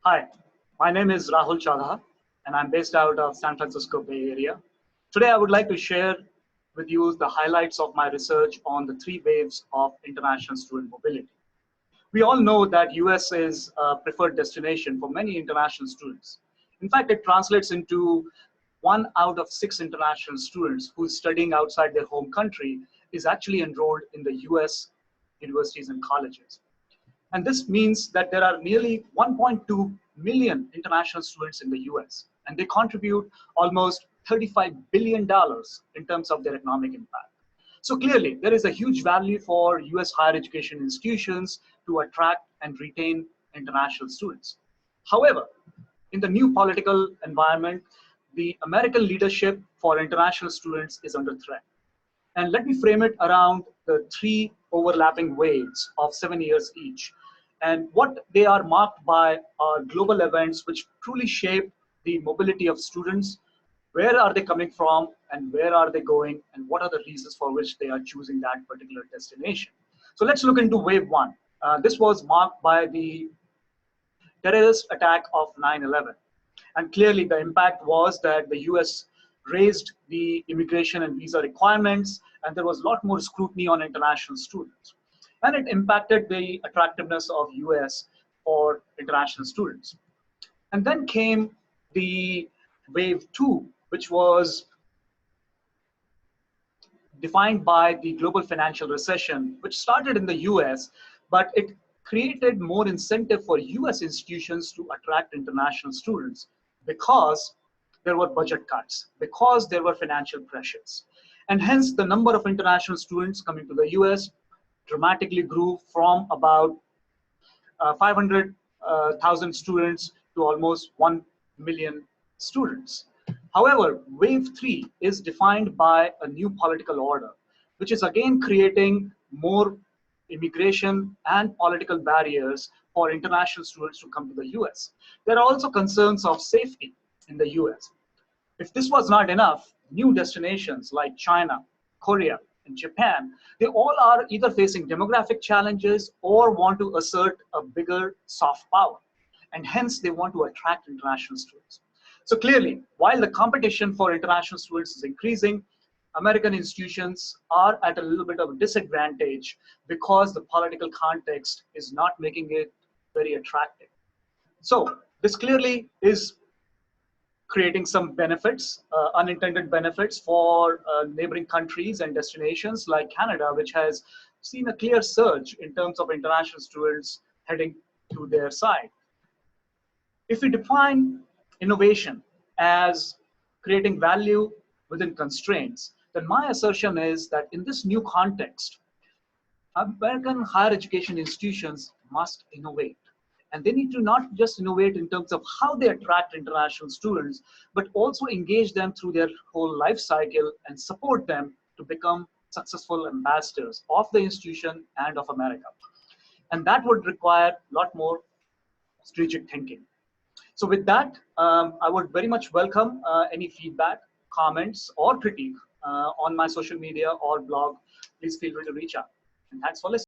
Hi, my name is Rahul Choudaha, and I'm based out of San Francisco Bay Area. Today, I would like to share with you the highlights of my research on the three waves of international student mobility. We all know that US is a preferred destination for many international students. In fact, it translates into 1 out of 6 international students who is studying outside their home country is actually enrolled in the US universities and colleges. And this means that there are nearly 1.2 million international students in the US, and they contribute almost $35 billion in terms of their economic impact. So clearly, there is a huge value for US higher education institutions to attract and retain international students. However, in the new political environment, the American leadership for international students is under threat. And let me frame it around the three overlapping waves of 7 years each. And what they are marked by are global events which truly shape the mobility of students. Where are they coming from and where are they going and what are the reasons for which they are choosing that particular destination. So let's look into wave one. This was marked by the terrorist attack of 9/11. And clearly the impact was that the US raised the immigration and visa requirements, and there was a lot more scrutiny on international students. And it impacted the attractiveness of US for international students. And then came the wave two, which was defined by the global financial recession, which started in the US, but it created more incentive for US institutions to attract international students because there were budget cuts, because there were financial pressures. And hence the number of international students coming to the US dramatically grew from about 500,000 students to almost 1 million students. However, wave three is defined by a new political order, which is again creating more immigration and political barriers for international students to come to the US. There are also concerns of safety in the US. If this was not enough, new destinations like China, Korea, and Japan, they all are either facing demographic challenges or want to assert a bigger soft power. And hence they want to attract international students. So clearly, while the competition for international students is increasing, American institutions are at a little bit of a disadvantage because the political context is not making it very attractive. So this clearly is creating some benefits, unintended benefits for neighboring countries and destinations like Canada, which has seen a clear surge in terms of international students heading to their side. If we define innovation as creating value within constraints, then my assertion is that in this new context, American higher education institutions must innovate. And they need to not just innovate in terms of how they attract international students, but also engage them through their whole life cycle and support them to become successful ambassadors of the institution and of America. And that would require a lot more strategic thinking. So with that, I would very much welcome any feedback, comments, or critique on my social media or blog. Please feel free to reach out. And thanks for listening.